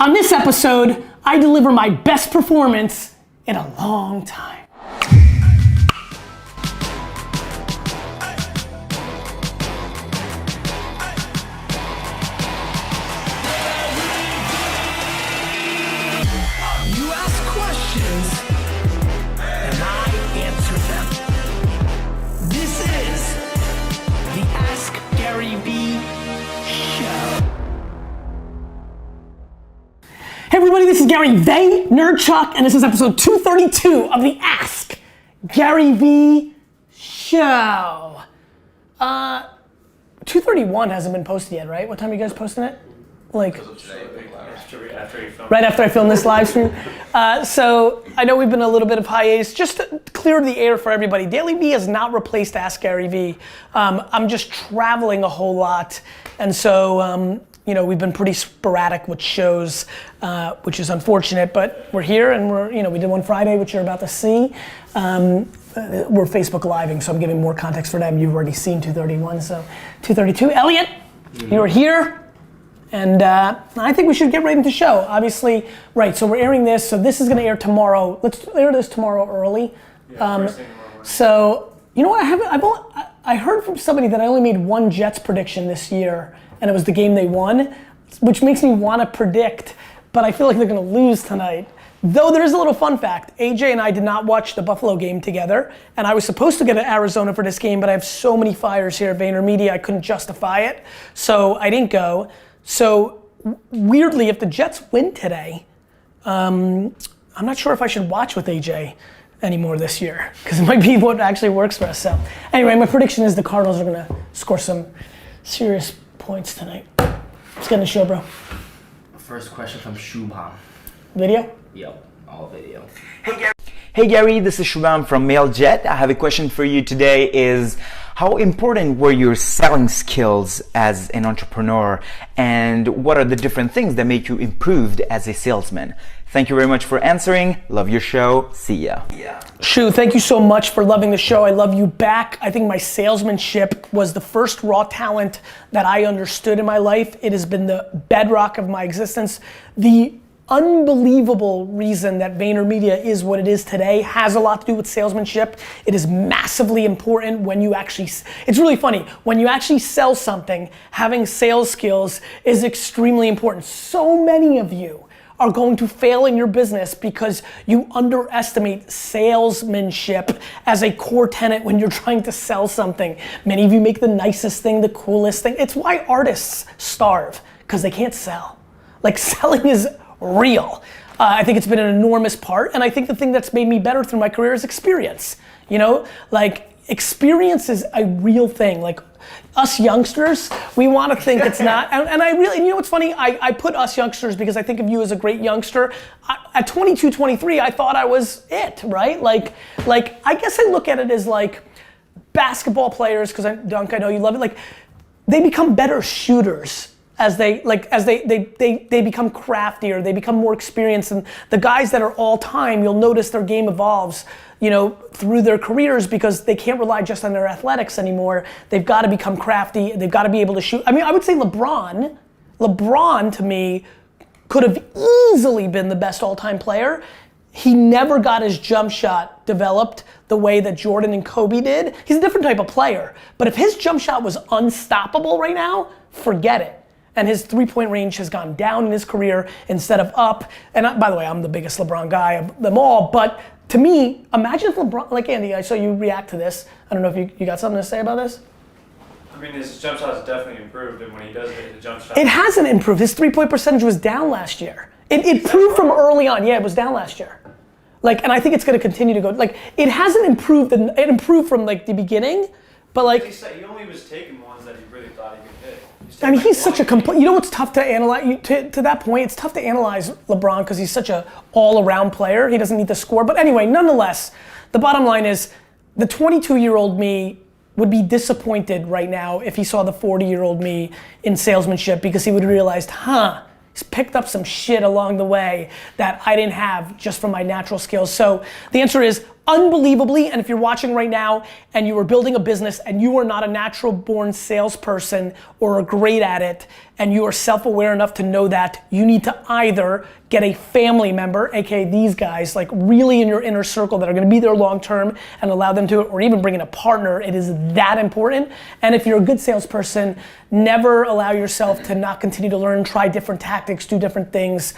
On this episode, I deliver my best performance in a long time. Hey everybody, this is GaryVee Arabic, and this is episode 232 of the Ask GaryVee Show. 231 hasn't been posted yet, right? What time are you guys posting it? Like right after I film this live stream. So I know we've been a little bit of hiatus. Just to clear the air for everybody, DailyVee has not replaced Ask GaryVee. I'm just traveling a whole lot, and so you know, we've been pretty sporadic with shows, which is unfortunate, but we're here and we did one Friday, which you're about to see. We're Facebook Living, so I'm giving more context for them. You've already seen 231, so 232. Elliot, you're here, and I think we should get right into the show. Obviously, right, so we're airing this, so this is gonna air tomorrow. Let's air this tomorrow early. First thing tomorrow morning. So, you know what, I heard from somebody that I only made one Jets prediction this year, and it was the game they won, which makes me want to predict, but I feel like they're going to lose tonight. Though there's a little fun fact, AJ and I did not watch the Buffalo game together, and I was supposed to get to Arizona for this game, but I have so many fires here at VaynerMedia, I couldn't justify it, so I didn't go. So weirdly, if the Jets win today, I'm not sure if I should watch with AJ anymore this year, because it might be what actually works for us. So anyway, my prediction is the Cardinals are going to score some serious points tonight. Let's get in the show, bro. First question from Shubham. Video? Yep, all video. Hey Gary, this is Shubham from MailJet. I have a question for you today is how important were your selling skills as an entrepreneur, and what are the different things that make you improved as a salesman? Thank you very much for answering. Love your show. See ya. Shu, thank you so much for loving the show. I love you back. I think my salesmanship was the first raw talent that I understood in my life. It has been the bedrock of my existence. The unbelievable reason that VaynerMedia is what it is today has a lot to do with salesmanship. It is massively important when you actually, it's really funny, when you actually sell something, having sales skills is extremely important. So many of you are going to fail in your business because you underestimate salesmanship as a core tenet when you're trying to sell something. Many of you make the nicest thing, the coolest thing. It's why artists starve, because they can't sell. Like, selling is real. I think it's been an enormous part, and I think the thing that's made me better through my career is experience. You know, like, experience is a real thing. Like, us youngsters, we want to think it's not, and I really, you know what's funny? I put us youngsters because I think of you as a great youngster. At 22, 23, I thought I was it, right? Like I guess I look at it as like basketball players, because Dunk, I know you love it, like they become better shooters as they become craftier, they become more experienced, and the guys that are all time, you'll notice their game evolves, you know, through their careers, because they can't rely just on their athletics anymore. They've got to become crafty, they've got to be able to shoot. I mean, I would say LeBron to me could have easily been the best all-time player. He never got his jump shot developed the way that Jordan and Kobe did. He's a different type of player, but if his jump shot was unstoppable right now, forget it. And his three-point range has gone down in his career instead of up. And by the way, I'm the biggest LeBron guy of them all, but to me, imagine if LeBron, like Andy, I saw you react to this. I don't know if you got something to say about this? I mean, his jump shot has definitely improved, and when he does hit the jump shot. It hasn't improved. His three-point percentage was down last year. It improved from early on. Yeah, it was down last year. Like, and I think it's gonna continue to go, like, it hasn't improved, it improved from like the beginning, but like. He only was taking ones that he really thought he could hit. I mean, he's such a complete, you know what's tough to analyze, to that point, it's tough to analyze LeBron because he's such a all-around player. He doesn't need to score, but anyway, nonetheless, the bottom line is the 22-year-old me would be disappointed right now if he saw the 40-year-old me in salesmanship, because he would have realized, he's picked up some shit along the way that I didn't have just from my natural skills. So the answer is unbelievably, and if you're watching right now and you are building a business and you are not a natural born salesperson or are great at it, and you are self-aware enough to know that, you need to either get a family member, aka these guys, like really in your inner circle that are gonna be there long term and allow them to, or even bring in a partner. It is that important. And if you're a good salesperson, never allow yourself to not continue to learn, try different tactics, do different things.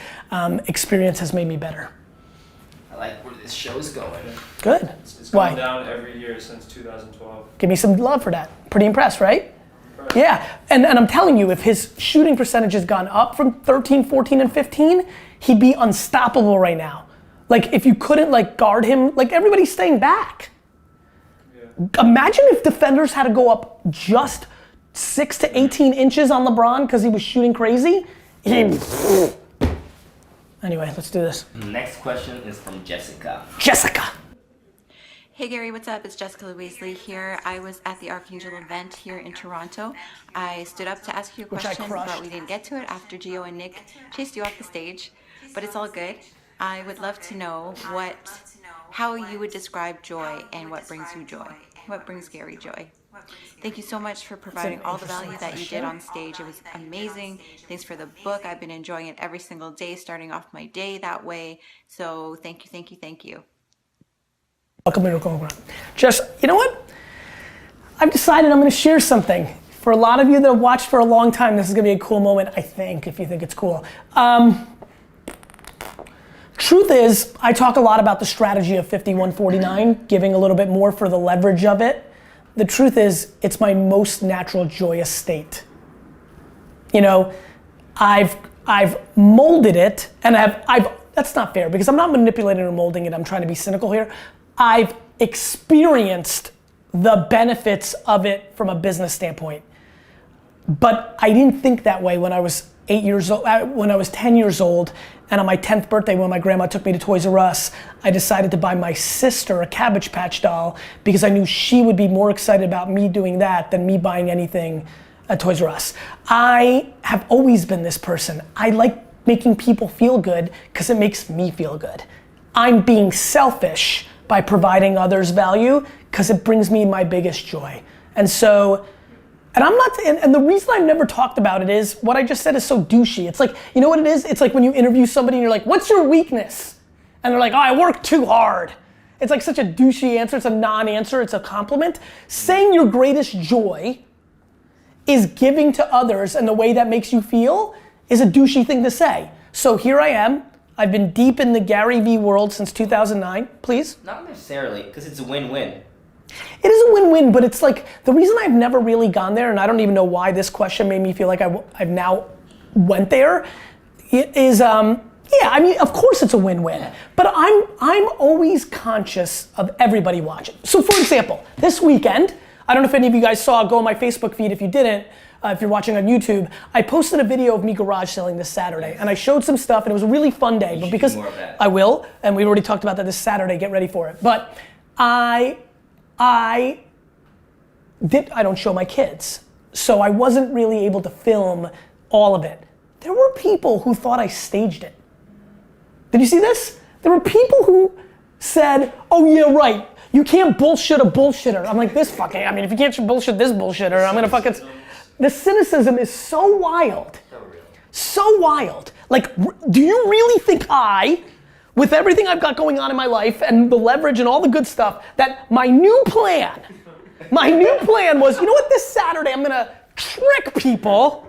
Experience has made me better. I like where this show's going. Good. It's Why? gone down every year since 2012. Give me some love for that. Pretty impressed, right? Yeah, and I'm telling you, if his shooting percentage has gone up from 13, 14, and 15, he'd be unstoppable right now. Like if you couldn't like guard him, like everybody's staying back. Yeah. Imagine if defenders had to go up just 6 to 18 inches on LeBron because he was shooting crazy. Anyway, let's do this. Next question is from Jessica. Jessica. Hey Gary, what's up? It's Jessica Louisley here. I was at the Archangel event here in Toronto. I stood up to ask you a question, but we didn't get to it after Gio and Nick chased you off the stage. But it's all good. I would love to know how you would describe joy and what brings you joy. What brings Gary joy? Thank you so much for providing all the value that you did on stage. It was amazing. Thanks for the book. I've been enjoying it every single day, starting off my day that way. So thank you, thank you, thank you. Welcome to your program. Just, you know what? I've decided I'm gonna share something. For a lot of you that have watched for a long time, this is gonna be a cool moment, I think, if you think it's cool. Truth is, I talk a lot about the strategy of 51-49, giving a little bit more for the leverage of it. The truth is, it's my most natural joyous state. You know, I've molded it, and that's not fair because I'm not manipulating or molding it, I'm trying to be cynical here. I've experienced the benefits of it from a business standpoint. But I didn't think that way when I was 8 years old, when I was 10 years old, and on my 10th birthday when my grandma took me to Toys R Us, I decided to buy my sister a Cabbage Patch doll because I knew she would be more excited about me doing that than me buying anything at Toys R Us. I have always been this person. I like making people feel good because it makes me feel good. I'm being selfish by providing others value because it brings me my biggest joy. And so, and the reason I've never talked about it is what I just said is so douchey. It's like, you know what it is? It's like when you interview somebody and you're like, what's your weakness? And they're like, oh, I work too hard. It's like such a douchey answer. It's a non-answer. It's a compliment. Saying your greatest joy is giving to others and the way that makes you feel is a douchey thing to say. So here I am. I've been deep in the GaryVee world since 2009. Please? Not necessarily, because it's a win-win. It is a win-win, but it's like, the reason I've never really gone there, and I don't even know why this question made me feel like I've now went there, is, yeah, I mean, of course it's a win-win, but I'm always conscious of everybody watching. So for example, this weekend, I don't know if any of you guys saw, go on my Facebook feed if you didn't, if you're watching on YouTube, I posted a video of me garage selling this Saturday, and I showed some stuff, and it was a really fun day. But because I will, and we already talked about that this Saturday, get ready for it. But I don't show my kids, so I wasn't really able to film all of it. There were people who thought I staged it. Did you see this? There were people who said, oh yeah, right, you can't bullshit a bullshitter. I'm like, this fucking, I mean, if you can't bullshit this bullshitter, I'm gonna fucking, the cynicism is so wild. So wild. Like, do you really think with everything I've got going on in my life and the leverage and all the good stuff, that my new plan was, you know what, this Saturday I'm gonna trick people.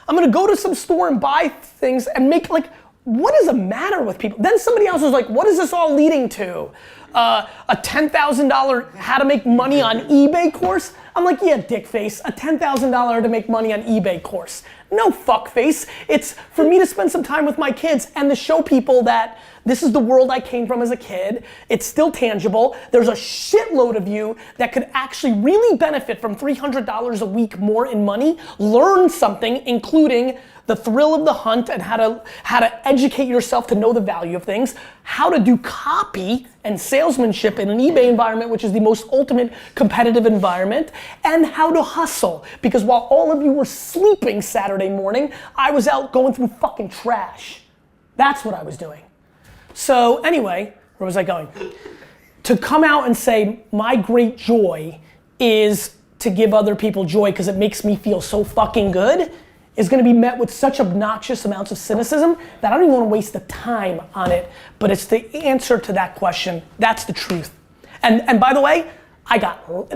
I'm gonna go to some store and buy things and make, like, what is the matter with people? Then somebody else was like, what is this all leading to? A $10,000 how to make money on eBay course? I'm like, yeah, dick face, a $10,000 to make money on eBay course. No, fuck face. It's for me to spend some time with my kids and to show people that this is the world I came from as a kid. It's still tangible. There's a shitload of you that could actually really benefit from $300 a week more in money, learn something, including the thrill of the hunt and how to educate yourself to know the value of things, how to do copy and salesmanship in an eBay environment, which is the most ultimate competitive environment, and how to hustle. Because while all of you were sleeping Saturday morning, I was out going through fucking trash. That's what I was doing. So anyway, where was I going? To come out and say my great joy is to give other people joy because it makes me feel so fucking good is gonna be met with such obnoxious amounts of cynicism that I don't even wanna waste the time on it, but it's the answer to that question. That's the truth. And by the way,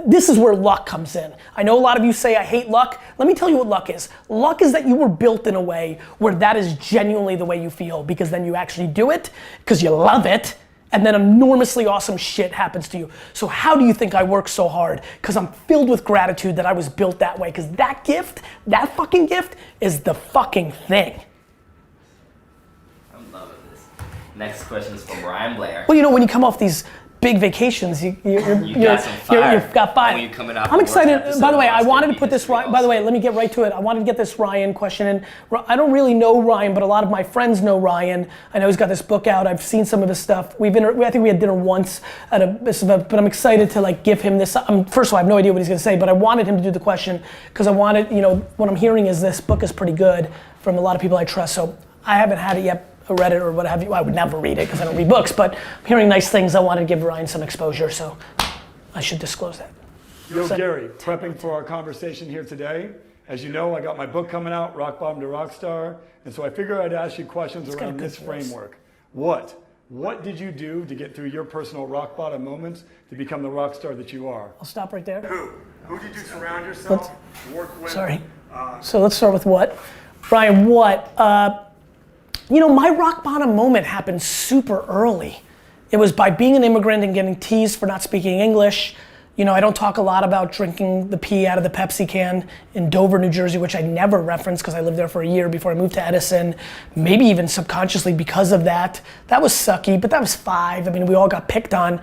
this is where luck comes in. I know a lot of you say I hate luck. Let me tell you what luck is. Luck is that you were built in a way where that is genuinely the way you feel because then you actually do it because you love it. And then enormously awesome shit happens to you. So how do you think I work so hard? Because I'm filled with gratitude that I was built that way. Because that gift, that fucking gift, is the fucking thing. I'm loving this. Next question is from Brian Blair. Well, you know, when you come off these big vacations, you've got fire. When you're coming out I'm excited. episode, By the way, I it's wanted gonna to put be this. history By the way, also. let me get right to it. I wanted to get this Ryan question in. I don't really know Ryan, but a lot of my friends know Ryan. I know he's got this book out. I've seen some of his stuff. I think we had dinner once at this event, but I'm excited to like give him this. First of all, I have no idea what he's gonna say, but I wanted him to do the question because I wanted, you know, what I'm hearing is this book is pretty good from a lot of people I trust. So I haven't had it yet. Read it or what have you. I would never read it because I don't read books, but I'm hearing nice things. I wanted to give Ryan some exposure, so I should disclose that. Yo, Gary, prepping for our conversation here today. As you know, I got my book coming out, Rock Bottom to Rockstar, and so I figured I'd ask you questions around this framework. What did you do to get through your personal rock bottom moments to become the rock star that you are? I'll stop right there. Who did you surround yourself, work with? Sorry. So let's start with what? Ryan, what? You know, my rock bottom moment happened super early. It was by being an immigrant and getting teased for not speaking English. You know, I don't talk a lot about drinking the pee out of the Pepsi can in Dover, New Jersey, which I never referenced because I lived there for a year before I moved to Edison. Maybe even subconsciously because of that. That was sucky, but that was 5. I mean, we all got picked on.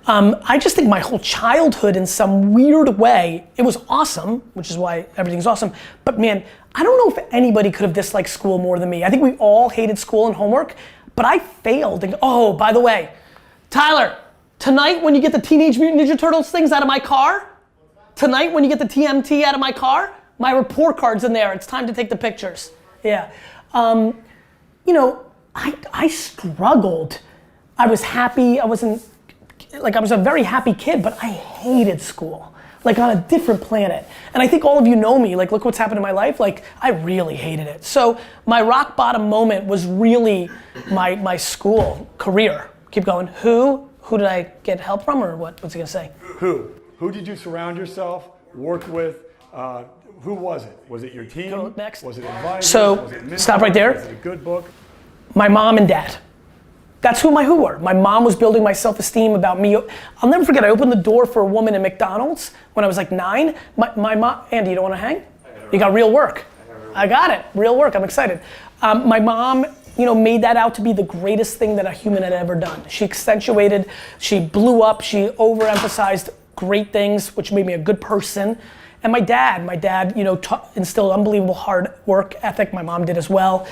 I just think my whole childhood in some weird way, it was awesome, which is why everything's awesome. But man, I don't know if anybody could have disliked school more than me. I think we all hated school and homework, but I failed. And oh, by the way, Tyler, tonight when you get the Teenage Mutant Ninja Turtles things out of my car, tonight when you get the TMT out of my car, my report card's in there. It's time to take the pictures. Yeah. You know, I struggled. I was happy. I was a very happy kid, but I hated school. Like on a different planet. And I think all of you know me, like look what's happened in my life, like I really hated it. So my rock bottom moment was really my school career. Keep going. Who did I get help from or what's he gonna say? Who did you surround yourself, work with? Who was it? Was it your team? Go next. Was it advisors? So, was it mentors? stop right there. Was it a good book? My mom and dad. That's who my who were. My mom was building my self-esteem about me. I'll never forget, I opened the door for a woman in McDonald's when I was like 9. My mom, Andy, you don't wanna hang? You got real work. I got it, real work, I'm excited. My mom, you know, made that out to be the greatest thing that a human had ever done. She accentuated, she blew up, she overemphasized great things, which made me a good person. And my dad, you know, instilled unbelievable hard work ethic. My mom did as well.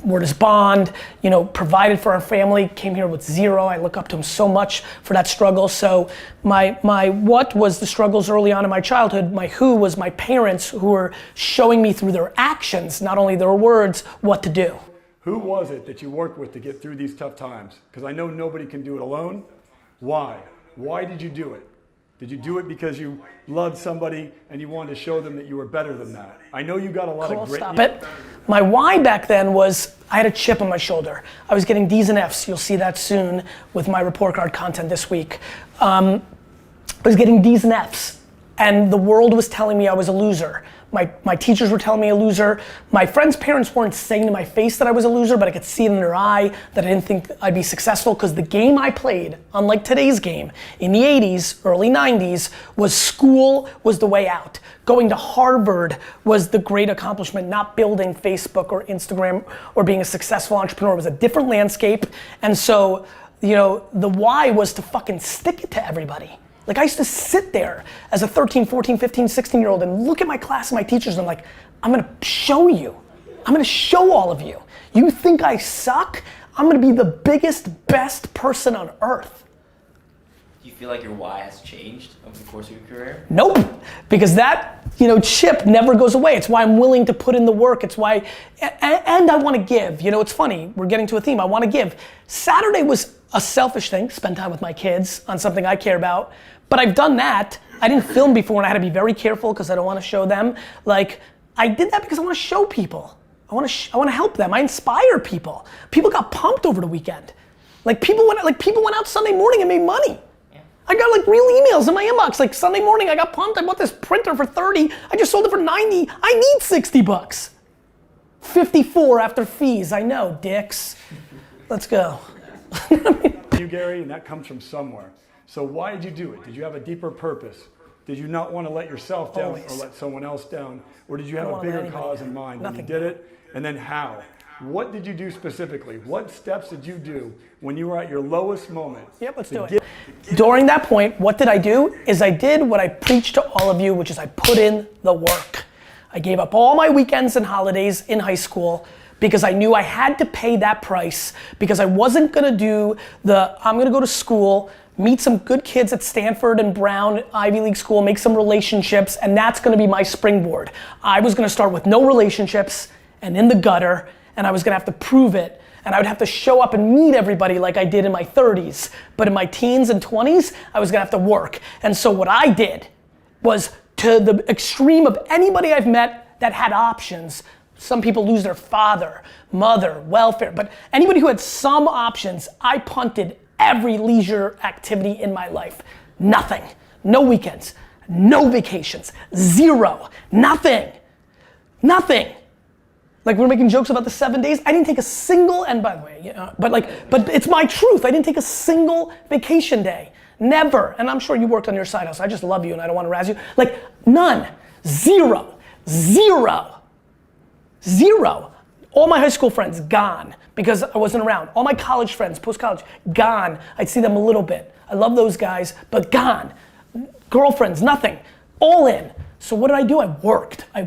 Word is bond, you know, provided for our family, came here with 0. I look up to him so much for that struggle. So my what was the struggles early on in my childhood, my who was my parents who were showing me through their actions, not only their words, what to do. Who was it that you worked with to get through these tough times? Because I know nobody can do it alone. Why? Why did you do it? Did you do it because you loved somebody and you wanted to show them that you were better than that? I know you got a lot of grit. Stop it. My why back then was I had a chip on my shoulder. I was getting D's and F's. You'll see that soon with my report card content this week. I was getting D's and F's and the world was telling me I was a loser. My teachers were telling me a loser. My friends' parents weren't saying to my face that I was a loser, but I could see it in their eye that I didn't think I'd be successful because the game I played, unlike today's game, in the 80s, early 90s, was school was the way out. Going to Harvard was the great accomplishment, not building Facebook or Instagram or being a successful entrepreneur. It was a different landscape. And so, you know, the why was to fucking stick it to everybody. Like I used to sit there as a 13, 14, 15, 16-year-old and look at my class and my teachers and I'm like, I'm gonna show you. I'm gonna show all of you. You think I suck? I'm gonna be the biggest, best person on earth. Do you feel like your why has changed over the course of your career? Nope, because that, chip never goes away. It's why I'm willing to put in the work. It's why, and I want to give. It's funny, we're getting to a theme. I want to give. Saturday was a selfish thing, spend time with my kids on something I care about, but I've done that. I didn't film before and I had to be very careful because I don't want to show them. Like, I did that because I want to show people. I want to help them. I inspire people. People got pumped over the weekend. People went out Sunday morning and made money. I got real emails in my inbox. Sunday morning, I got pumped. I bought this printer for 30. I just sold it for 90. I need 60 bucks. 54 after fees. I know, dicks. Let's go. You, Gary, and that comes from somewhere. So why did you do it? Did you have a deeper purpose? Did you not want to let yourself down or let someone else down? Or did you have a bigger cause in mind when you did it? And then how? What did you do specifically? What steps did you do when you were at your lowest moment? Yep, let's do it. During that point, what did I do? I did what I preach to all of you, which is I put in the work. I gave up all my weekends and holidays in high school because I knew I had to pay that price because I wasn't gonna do I'm gonna go to school, meet some good kids at Stanford and Brown, Ivy League school, make some relationships, and that's gonna be my springboard. I was gonna start with no relationships and in the gutter, and I was gonna have to prove it, and I would have to show up and meet everybody like I did in my 30s. But in my teens and 20s, I was gonna have to work. And so what I did was to the extreme of anybody I've met that had options. Some people lose their father, mother, welfare, but anybody who had some options, I punted every leisure activity in my life. Nothing. No weekends, no vacations, zero, nothing. We're making jokes about the 7 days. I didn't take a single, and by the way, but it's my truth. I didn't take a single vacation day. Never. And I'm sure you worked on your side hustle. I just love you and I don't want to razz you. None. Zero. All my high school friends, gone because I wasn't around. All my college friends, post-college, gone. I'd see them a little bit. I love those guys, but gone. Girlfriends, nothing. All in. So what did I do? I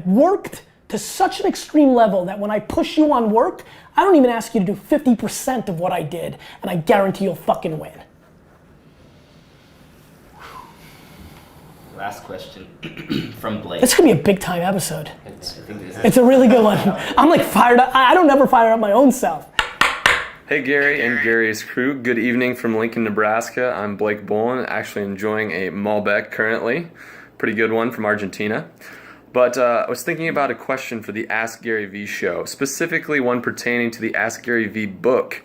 worked to such an extreme level that when I push you on work, I don't even ask you to do 50% of what I did, and I guarantee you'll fucking win. Last question from Blake. This could be a big time episode. It's a really good one. I'm fired up. I don't ever fire up my own self. Hey Gary and Gary's crew, good evening from Lincoln, Nebraska. I'm Blake Bolin, actually enjoying a Malbec currently. Pretty good one from Argentina. But I was thinking about a question for the Ask GaryVee show, specifically one pertaining to the Ask GaryVee book.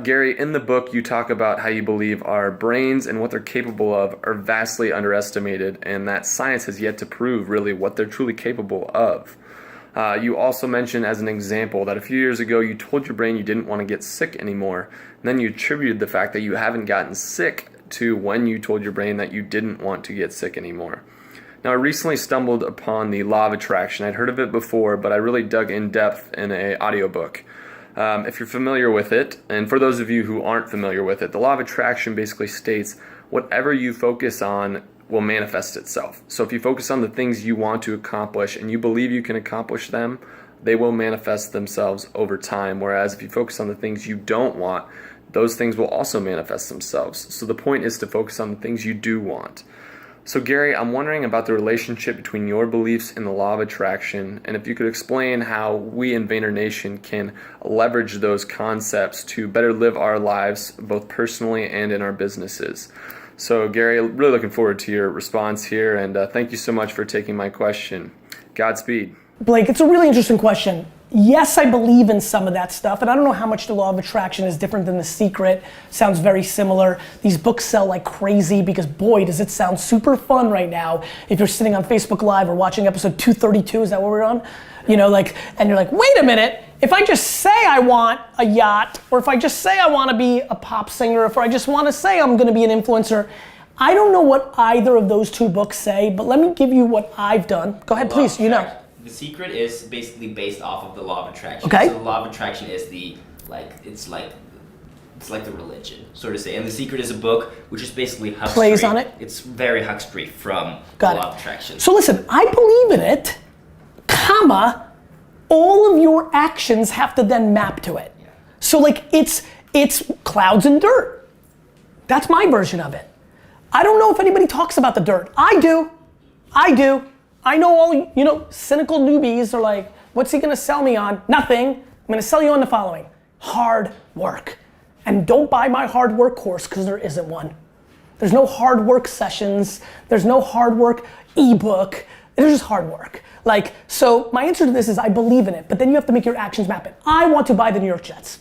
Gary, in the book you talk about how you believe our brains and what they're capable of are vastly underestimated and that science has yet to prove really what they're truly capable of. You also mentioned as an example that a few years ago you told your brain you didn't want to get sick anymore, and then you attributed the fact that you haven't gotten sick to when you told your brain that you didn't want to get sick anymore. Now, I recently stumbled upon the law of attraction. I'd heard of it before, but I really dug in depth in an audiobook. If you're familiar with it, and for those of you who aren't familiar with it, the law of attraction basically states whatever you focus on will manifest itself. So if you focus on the things you want to accomplish and you believe you can accomplish them, they will manifest themselves over time. Whereas if you focus on the things you don't want, those things will also manifest themselves. So the point is to focus on the things you do want. So Gary, I'm wondering about the relationship between your beliefs and the law of attraction, and if you could explain how we in Vayner Nation can leverage those concepts to better live our lives, both personally and in our businesses. So Gary, really looking forward to your response here, and thank you so much for taking my question. Godspeed. Blake, it's a really interesting question. Yes, I believe in some of that stuff, and I don't know how much the law of attraction is different than The Secret. Sounds very similar. These books sell like crazy because boy, does it sound super fun right now. If you're sitting on Facebook Live or watching episode 232, is that what we're on? And you're like, wait a minute, if I just say I want a yacht, or if I just say I want to be a pop singer, if I just want to say I'm going to be an influencer, I don't know what either of those two books say, but let me give you what I've done. Go ahead, please, The Secret is basically based off of the law of attraction. Okay. So the law of attraction is it's like the religion, so to say. And The Secret is a book which is basically Huck's Plays Street. on it? It's very Huck's Street from Got the it. law of attraction. So listen, I believe in it, comma, all of your actions have to then map to it. So like it's clouds and dirt. That's my version of it. I don't know if anybody talks about the dirt. I do. I know all, cynical newbies are like, what's he gonna sell me on? Nothing. I'm gonna sell you on the following. Hard work. And don't buy my hard work course because there isn't one. There's no hard work sessions. There's no hard work ebook. There's just hard work. Like, so my answer to this is I believe in it, but then you have to make your actions map it. I want to buy the New York Jets.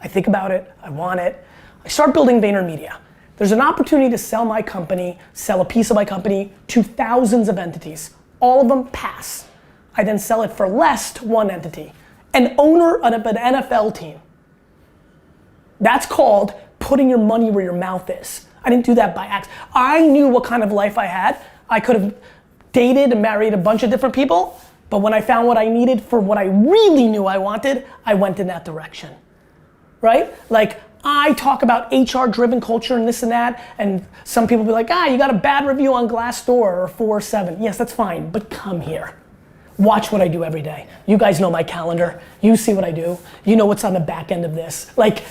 I think about it, I want it. I start building VaynerMedia. There's an opportunity to sell my company, sell a piece of my company to thousands of entities. All of them pass. I then sell it for less to one entity. An owner of an NFL team. That's called putting your money where your mouth is. I didn't do that by accident. I knew what kind of life I had. I could have dated and married a bunch of different people, but when I found what I needed for what I really knew I wanted, I went in that direction, right? Like, I talk about HR-driven culture and this and that, and some people be like, you got a bad review on Glassdoor or 4.7. Yes, that's fine, but come here. Watch what I do every day. You guys know my calendar. You see what I do. You know what's on the back end of this. Like,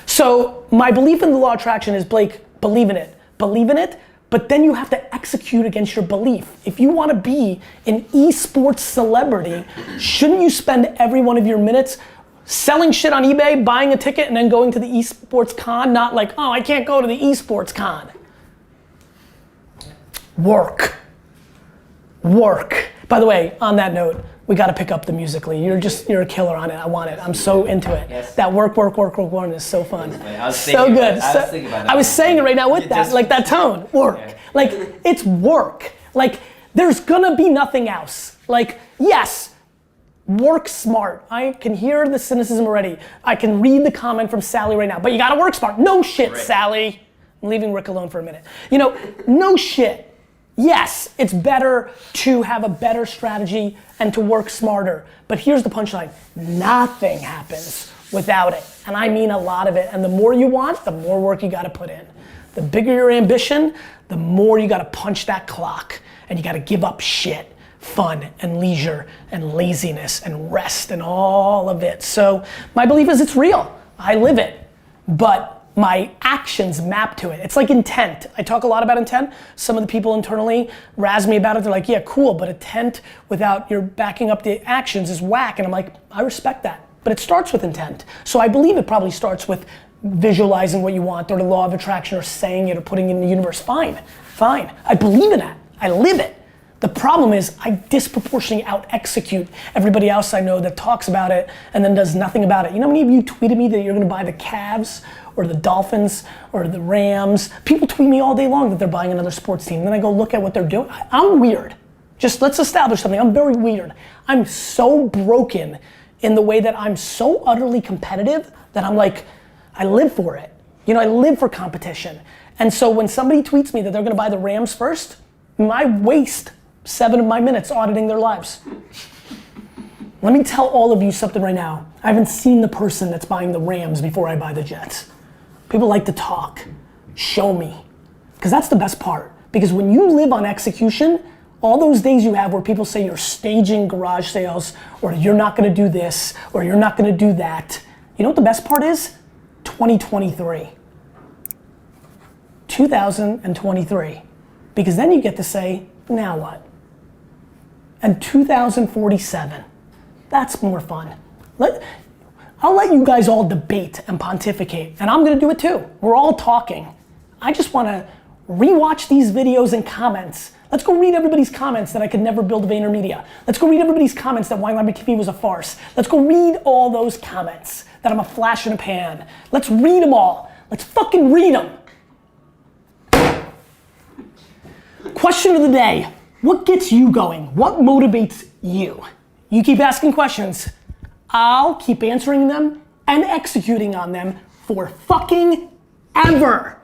so my belief in the law of attraction is, Blake, believe in it, but then you have to execute against your belief. If you want to be an esports celebrity, shouldn't you spend every one of your minutes selling shit on eBay, buying a ticket, and then going to the esports con? Not like, I can't go to the esports con. Work. By the way, on that note, we got to pick up the Musical.ly. You're a killer on it. I want it. I'm so into it. Yes. That work is so fun. So good. I was saying it right now with that, like that tone. Work. Yeah. Like, it's work. Like, there's gonna be nothing else. Like, yes, work smart. I can hear the cynicism already. I can read the comment from Sally right now, but you gotta work smart. No shit, Sally. I'm leaving Rick alone for a minute. No shit. Yes, it's better to have a better strategy and to work smarter. But here's the punchline. Nothing happens without it. And I mean a lot of it. And the more you want, the more work you gotta put in. The bigger your ambition, the more you gotta punch that clock. And you gotta give up shit, fun and leisure and laziness and rest and all of it. So my belief is it's real. I live it. But my actions map to it. It's like intent. I talk a lot about intent. Some of the people internally razz me about it. They're like, yeah, cool, but intent without your backing up the actions is whack. And I'm like, I respect that. But it starts with intent. So I believe it probably starts with visualizing what you want or the law of attraction or saying it or putting it in the universe. Fine. I believe in that. I live it. The problem is I disproportionately out-execute everybody else I know that talks about it and then does nothing about it. You know how many of you tweeted me that you're gonna buy the Cavs or the Dolphins or the Rams? People tweet me all day long that they're buying another sports team. And then I go look at what they're doing. I'm weird. Just let's establish something. I'm very weird. I'm so broken in the way that I'm so utterly competitive that I'm like, I live for it. I live for competition. And so when somebody tweets me that they're gonna buy the Rams first, I waste 7 of my minutes auditing their lives. Let me tell all of you something right now. I haven't seen the person that's buying the Rams before I buy the Jets. People like to talk. Show me. Because that's the best part. Because when you live on execution, all those days you have where people say you're staging garage sales, or you're not gonna do this, or you're not gonna do that. You know what the best part is? 2023. 2023. Because then you get to say, now what? And 2047. That's more fun. I'll let you guys all debate and pontificate, and I'm gonna do it too. We're all talking. I just wanna rewatch these videos and comments. Let's go read everybody's comments that I could never build VaynerMedia. Let's go read everybody's comments that Wine Library TV was a farce. Let's go read all those comments that I'm a flash in a pan. Let's read them all. Let's fucking read them. Question of the day. What gets you going? What motivates you? You keep asking questions. I'll keep answering them and executing on them for fucking ever.